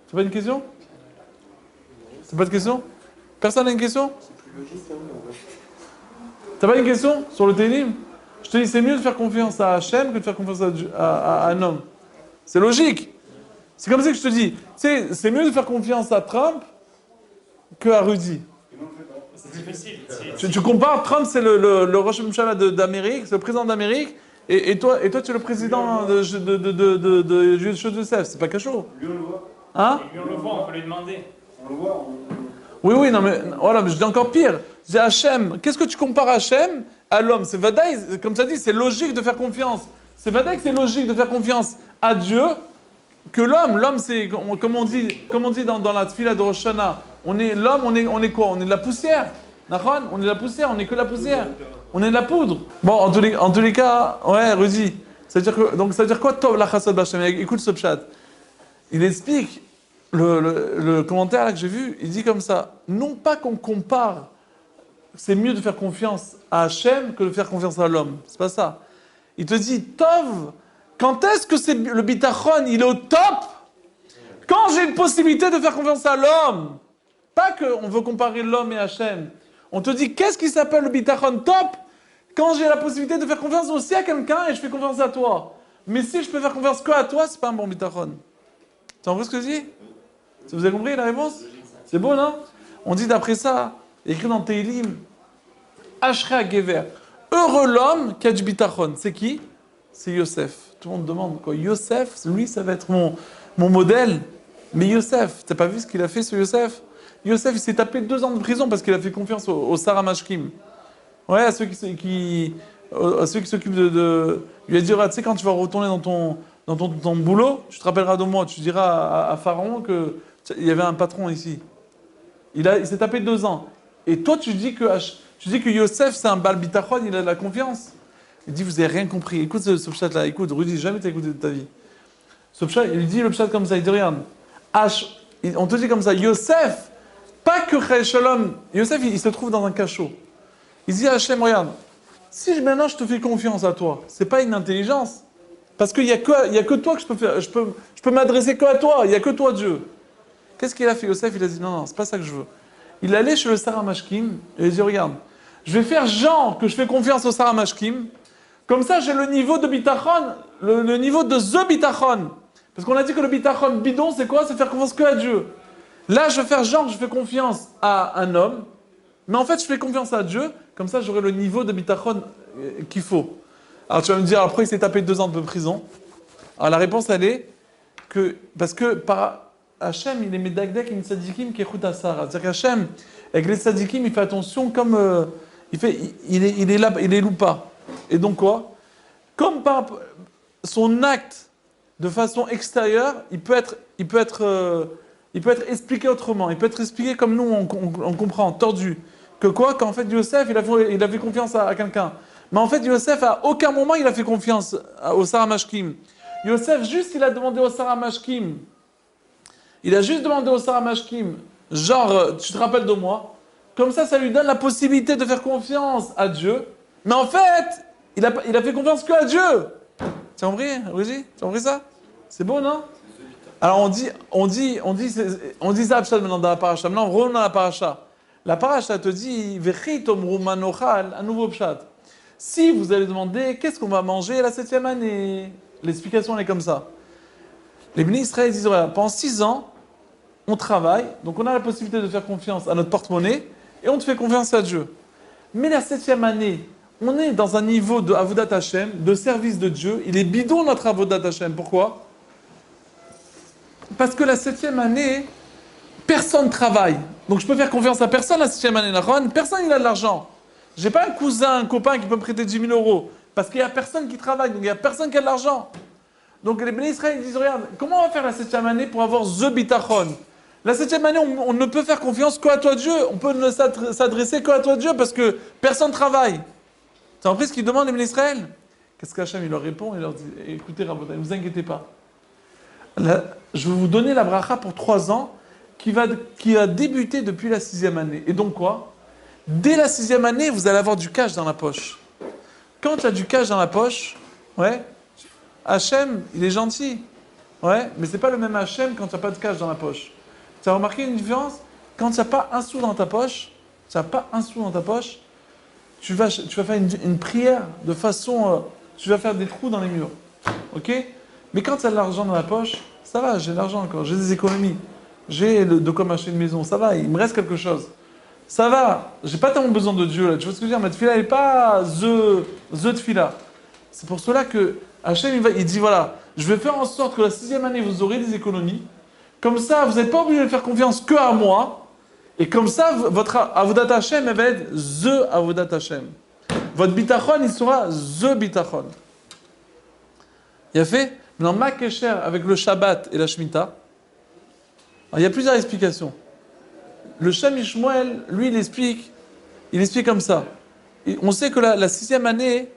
C'est pas une question? C'est pas de question? Personne n'a une question? T'as pas une question sur le Télim? Je te dis, c'est mieux de faire confiance à Hachem que de faire confiance à un homme. C'est logique. C'est comme ça que je te dis. C'est mieux de faire confiance à Trump que à Rudy. C'est difficile. Tu compares, Trump c'est le Rosh Hashanah d'Amérique, c'est le président d'Amérique, et toi tu es le président de Joseph, c'est pas cachot. Lui, on le voit. Hein? Et lui, on le voit, on peut lui demander. On le voit. Oui, non, mais voilà, mais je dis encore pire. Je dis Hachem, qu'est-ce que tu compares Hachem à l'homme? C'est Vadaï, comme tu as dit, c'est logique de faire confiance. C'est Vadaï que c'est logique de faire confiance à Dieu que l'homme. L'homme, c'est, comme on dit dans la tfila de Rosh Hashanah, l'homme, on est quoi? On est de la poussière. Nachon? On est de la poussière, on est que de la poussière. On est de la poudre. Bon, en tous les cas, ouais, Rudy. Ça veut dire quoi, Tov la chassad b'Hashem? Écoute ce pshat. Il explique, le commentaire là que j'ai vu, il dit comme ça, non pas qu'on compare, c'est mieux de faire confiance à Hachem que de faire confiance à l'homme. C'est pas ça. Il te dit, Tov, quand est-ce que c'est le bitachon, il est au top? Quand j'ai une possibilité de faire confiance à l'homme. Pas qu'on veut comparer l'homme et Hachem. On te dit, qu'est-ce qui s'appelle le bitachon top? Quand j'ai la possibilité de faire confiance aussi à quelqu'un et je fais confiance à toi. Mais si je peux faire confiance que à toi, c'est pas un bon bitachon. Tu as compris ce que je dis? Vous avez compris la réponse? C'est beau, non? On dit d'après ça, écrit dans Teilim, Ashra Gever. Heureux l'homme qui a du bitachon. C'est qui? C'est Yosef. Tout le monde demande quoi? Yosef, lui, ça va être mon modèle. Mais Yosef, t'as pas vu ce qu'il a fait sur Yosef? Yosef, il s'est tapé 2 ans de prison parce qu'il a fait confiance au Sarah Mashkim. Ouais, à ceux qui s'occupent de... Il a dit, tu sais, quand tu vas retourner dans ton boulot, tu te rappelleras de moi, tu diras à Pharaon qu'il y avait un patron ici. Il s'est tapé 2 ans. Et toi, tu dis que Yosef, c'est un bal bitachon, il a de la confiance. Il dit, vous avez rien compris. Écoute ce pshat-là, écoute, Rudy, jamais t'as écouté de ta vie. Ce pshat, il dit le pshat comme ça, il dit, regarde, on te dit comme ça, Yosef, pas que Chai Shalom, Yosef, il se trouve dans un cachot. Il dit à Hachem, regarde, si maintenant je te fais confiance à toi, c'est pas une intelligence. Parce qu'il y a que toi que je peux faire, je peux m'adresser que à toi, il n'y a que toi Dieu. Qu'est-ce qu'il a fait Yosef? Il a dit non, c'est pas ça que je veux. Il allait chez le Sarah Mashkim et il a dit regarde, je vais faire genre que je fais confiance au Sarah Mashkim, comme ça j'ai le niveau de bitachon, le niveau de the bitachon. Parce qu'on a dit que le bitachon bidon c'est quoi? C'est faire confiance que à Dieu. Là je vais faire genre que je fais confiance à un homme, mais en fait je fais confiance à Dieu, comme ça j'aurai le niveau de bitachon qu'il faut. Alors tu vas me dire, après il s'est tapé 2 ans de prison. Alors la réponse elle est que, parce que par Hachem il est medagdek et tzadikim qui écoute à Sarah. C'est-à-dire qu'Hachem, avec les tzadikim, il fait attention comme, il est là, il est loupa. Et donc quoi? Comme par son acte de façon extérieure, il peut être expliqué autrement. Il peut être expliqué comme nous on comprend, tordu. Que quoi? Qu'en fait Yosef, il a fait confiance à quelqu'un. Mais en fait, Yosef, à aucun moment, il a fait confiance au Sarah Mashkim. Yosef, juste, il a demandé au Sarah Mashkim. Il a juste demandé au Sarah Mashkim, genre, tu te rappelles de moi? Comme ça lui donne la possibilité de faire confiance à Dieu. Mais en fait, il a fait confiance que à Dieu. Tu as compris, Rudy? Tu as compris ça? C'est beau, non? Alors, on dit ça à Pshat maintenant dans la paracha. Maintenant, on revient dans la paracha. La paracha te dit, Vechit omru manochal, un nouveau Pshat. Si vous allez demander qu'est-ce qu'on va manger la 7e année, l'explication elle est comme ça. Les bénis Israël disent voilà, pendant 6 ans, on travaille, donc on a la possibilité de faire confiance à notre porte-monnaie et on te fait confiance à Dieu. Mais la 7e année, on est dans un niveau de Avodat Hashem, de service de Dieu. Il est bidon notre Avodat Hashem. Pourquoi? Parce que la 7e année, personne ne travaille. Donc je peux faire confiance à personne la 7e année. Personne il a de l'argent. J'ai pas un cousin, un copain qui peut me prêter 10 000 euros. Parce qu'il n'y a personne qui travaille, donc il n'y a personne qui a de l'argent. Donc les bénis Israël disent, regarde, comment on va faire la 7e année pour avoir the bitachon? La 7e année, on ne peut faire confiance qu'à toi Dieu. On peut ne s'adresser qu'à toi Dieu parce que personne ne travaille. Tu as compris ce qu'ils demandent les bénis Israël? Qu'est-ce qu'Hachem il leur répond? Il leur dit, écoutez Rabotai, ne vous inquiétez pas. Là, je vais vous donner la bracha pour 3 ans qui va débuter depuis la 6e année. Et donc quoi? Dès la 6e année, vous allez avoir du cash dans la poche. Quand tu as du cash dans la poche, ouais, Hachem, il est gentil. Ouais, mais c'est pas le même Hachem quand tu n'as pas de cash dans la poche. Tu as remarqué une différence? Quand tu n'as pas un sou dans ta poche, tu vas faire une prière de façon... tu vas faire des trous dans les murs. Ok? Mais quand tu as de l'argent dans la poche, ça va, j'ai de l'argent encore, j'ai des économies. J'ai de quoi m'acheter une maison, ça va, il me reste quelque chose. Ça va, j'ai pas tellement besoin de Dieu là. Tu vois ce que je veux dire? Ma tefila n'est pas the tefila. C'est pour cela que Hachem, il dit voilà, je vais faire en sorte que la 6e année, vous aurez des économies. Comme ça, vous n'êtes pas obligé de faire confiance que à moi. Et comme ça, votre Avodat Hachem, elle va être the Avodat Hachem. Votre bitachon, il sera the bitachon. Il a fait maintenant ma kesher avec le Shabbat et la Shemitah. Alors, il y a plusieurs explications. Le Shem Ishmael, lui, il explique comme ça. Et on sait que la 6e année,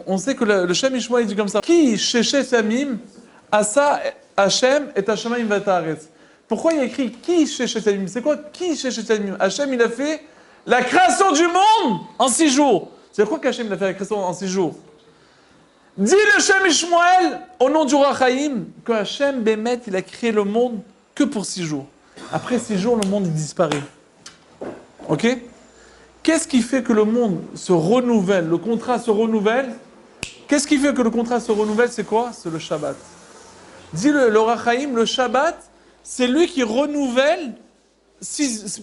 on sait que le Shem Ishmael, il dit comme ça. Qui sheshet samim, asa Hachem et Hashemayim v'taaretz. Pourquoi il y a écrit qui sheshet samim? C'est quoi qui sheshet samim? Hachem, il a fait la création du monde en 6 jours. C'est quoi qu'Hachem, il a fait la création en 6 jours? Dit le Shem Ishmael, au nom du Roi Chaim, que Hachem, Bémet, il a créé le monde que pour 6 jours. Après 6 jours, le monde il disparaît. Ok? Qu'est-ce qui fait que le monde se renouvelle, le contrat se renouvelle? Qu'est-ce qui fait que le contrat se renouvelle? C'est quoi? C'est le Shabbat. Dit le Rachaim, le Shabbat, c'est lui qui renouvelle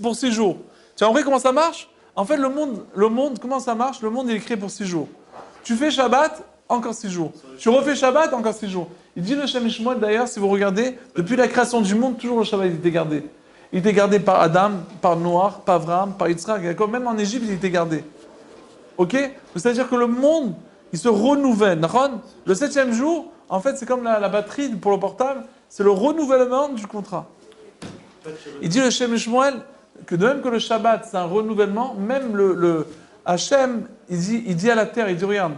pour 6 jours. Tu as compris comment ça marche? En fait, le monde, comment ça marche? Le monde, il est créé pour 6 jours. Tu fais Shabbat, encore 6 jours. Tu refais Shabbat, encore 6 jours. Il dit le Shem Ishmael, d'ailleurs, si vous regardez, depuis la création du monde, toujours le Shabbat, il était gardé. Il était gardé par Adam, par Noach, par Abraham, par Yitzhak, Jacob. Même en Égypte, il était gardé. Ok? C'est-à-dire que le monde, il se renouvelle. Le 7e jour, en fait, c'est comme la batterie pour le portable, c'est le renouvellement du contrat. Il dit le Shem Ishmael que de même que le Shabbat, c'est un renouvellement, même le Hachem, il dit à la terre, il dit regarde,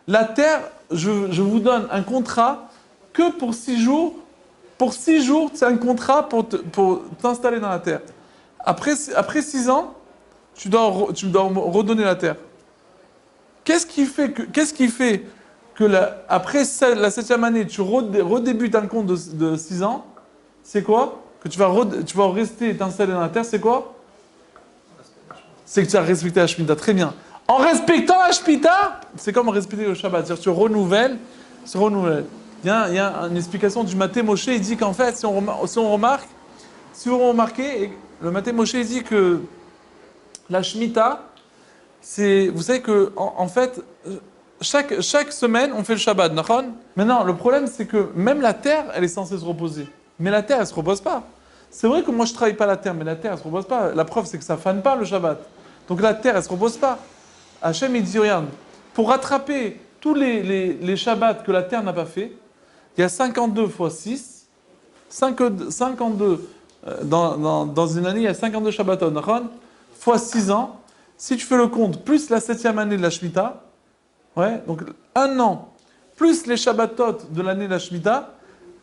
la terre, je vous donne un contrat que pour 6 jours. Pour 6 jours, c'est un contrat pour t'installer dans la terre. Après 6 ans, tu dois redonner la terre. Qu'est-ce qui fait que après la 7e année, tu redébutes un compte de 6 ans? C'est quoi? Que tu vas rester et t'installer dans la terre, c'est quoi? C'est que tu as respecté la Shemitah. Très bien. En respectant la Shemitah, c'est comme respecter le Shabbat. C'est-à-dire que tu renouvelles. Il y a une explication du Maté Moshe, il dit qu'en fait, si vous remarquez, le Maté Moshe, il dit que la Shemitah, vous savez que, en fait, chaque semaine, on fait le Shabbat, d'accord? Maintenant, le problème, c'est que même la terre, elle est censée se reposer. Mais la terre, elle ne se repose pas. C'est vrai que moi, je ne travaille pas la terre, mais la terre, elle ne se repose pas. La preuve, c'est que ça ne fane pas le Shabbat. Donc la terre, elle ne se repose pas. Hachem, il dit, regarde, pour rattraper tous les Shabbats que la terre n'a pas fait, il y a 52 fois 6, 52, dans une année, il y a 52 Shabbatot, fois 6 ans. Si tu fais le compte, plus la 7e année de la Shemitah, ouais, donc 1 an, plus les Shabbatot de l'année de la Shemitah,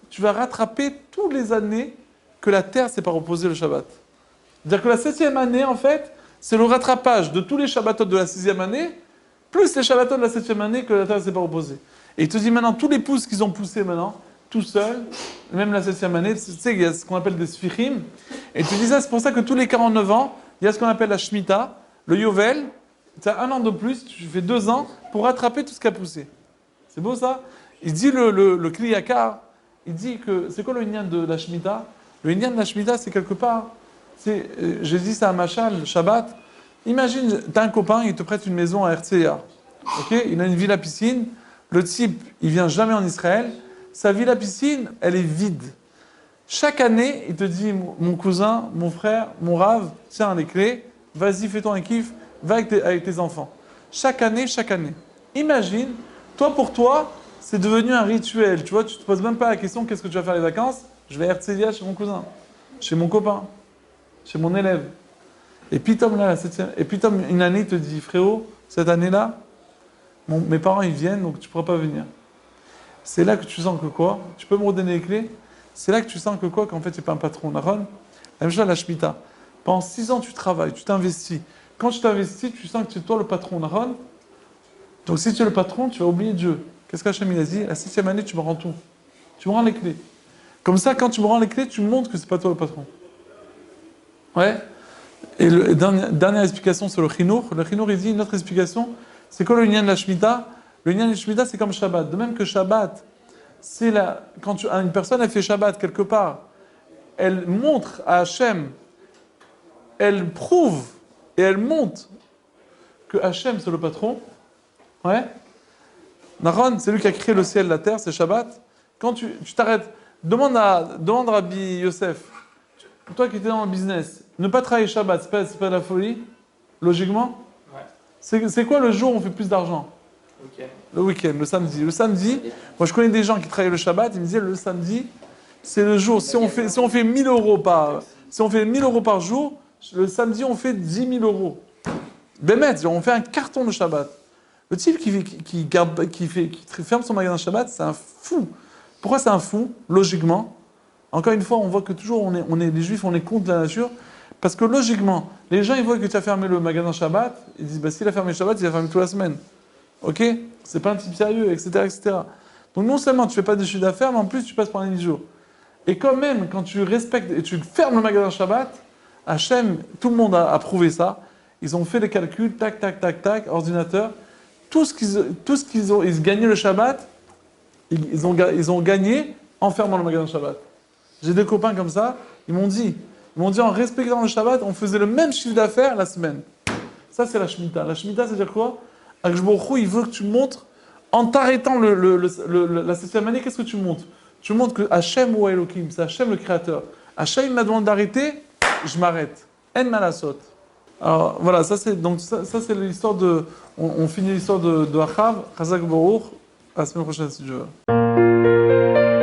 tu vas rattraper toutes les années que la terre ne s'est pas reposée le Shabbat. C'est-à-dire que la 7e année, en fait, c'est le rattrapage de tous les Shabbatot de la 6e année, plus les Shabbatot de la 7e année que la terre ne s'est pas reposée. Et il te dit maintenant, tous les pousses qu'ils ont poussés maintenant, tout seuls, même la 7e année, tu sais, il y a ce qu'on appelle des sfichim. Et il te dit ça, c'est pour ça que tous les 49 ans, il y a ce qu'on appelle la Shemitah, le Yovel. Tu as 1 an de plus, tu fais 2 ans pour rattraper tout ce qui a poussé. C'est beau ça? Il dit le Kli Yakar, il dit que, c'est quoi le Inyan de la Shemitah? Le Inyan de la Shemitah, c'est quelque part, j'ai dit ça à Machal, Shabbat. Imagine, tu as un copain, il te prête une maison à RCA. Ok? Il a une villa piscine. Le type, il vient jamais en Israël. Sa villa piscine, elle est vide. Chaque année, il te dit, mon cousin, mon frère, mon rave, tiens les clés, vas-y, fais-toi un kiff, va avec tes enfants. Chaque année. Imagine, pour toi, c'est devenu un rituel. Tu vois, tu te poses même pas la question, qu'est-ce que tu vas faire les vacances? Je vais à RCA chez mon cousin, chez mon copain, chez mon élève. Et puis, une année, il te dit, frérot, cette année-là, mes parents, ils viennent, donc tu ne pourras pas venir. C'est là que tu sens que quoi? Tu peux me redonner les clés? C'est là que tu sens que quoi? Qu'en fait, tu n'es pas un patron. La même chose à la Shemitah. Pendant 6 ans, tu travailles, tu t'investis. Quand tu t'investis, tu sens que c'est toi le patron. Donc, si tu es le patron, tu vas oublier Dieu. Qu'est-ce qu'Hachem il a dit? La 6e année, tu me rends tout. Tu me rends les clés. Comme ça, quand tu me rends les clés, tu me montres que c'est pas toi le patron. Ouais? Et dernière explication sur le Chinour. Le Chinour, il dit une autre explication. C'est quoi le lien de la Shemitah? Le lien de la Shemitah, c'est comme Shabbat. De même que Shabbat, quand une personne a fait Shabbat quelque part, elle montre à Hachem, elle prouve et elle montre que Hachem c'est le patron. Ouais. Naron, c'est lui qui a créé le ciel, la terre, c'est Shabbat. Quand tu t'arrêtes, demande à Rabbi Yosef, toi qui étais dans le business, ne pas travailler Shabbat, c'est pas de la folie, logiquement. Ouais. C'est quoi le jour où on fait plus d'argent? Ok. Le week-end, le samedi. Le samedi, moi je connais des gens qui travaillent le Shabbat, ils me disaient le samedi, c'est le jour. Si on fait 1000 euros par jour, le samedi on fait 10 000 euros. Bémet, on fait un carton de Shabbat. Le type qui ferme son magasin Shabbat, c'est un fou. Pourquoi c'est un fou? Logiquement, encore une fois, on voit que toujours les Juifs, on est contre la nature, parce que logiquement, les gens ils voient que tu as fermé le magasin Shabbat, ils disent bah s'il a fermé le Shabbat, il a fermé toute la semaine. Ok? C'est pas un type sérieux, etc., etc. Donc non seulement tu fais pas de chiffre d'affaires, mais en plus tu passes par un jour. Et quand même, quand tu respectes et tu fermes le magasin Shabbat, Hachem, tout le monde a prouvé ça. Ils ont fait les calculs, tac, tac, tac, tac, ordinateur. Ils gagnaient le Shabbat, ils ont gagné en fermant le magasin Shabbat. J'ai des copains comme ça, ils m'ont dit en respectant le Shabbat, on faisait le même chiffre d'affaires la semaine. Ça, c'est la Shemitah. La Shemitah, c'est-à-dire quoi? Akadosh Baruch Hu, il veut que tu montres, en t'arrêtant la septième année, qu'est-ce que tu montres? Tu montres que Hachem ou Elohim, c'est Hachem le créateur. Hachem m'a demandé d'arrêter, je m'arrête. En malasot. Alors voilà, ça c'est l'histoire de. On finit l'histoire de Achav, Chazak Baruch, à la semaine prochaine si Dieu veut.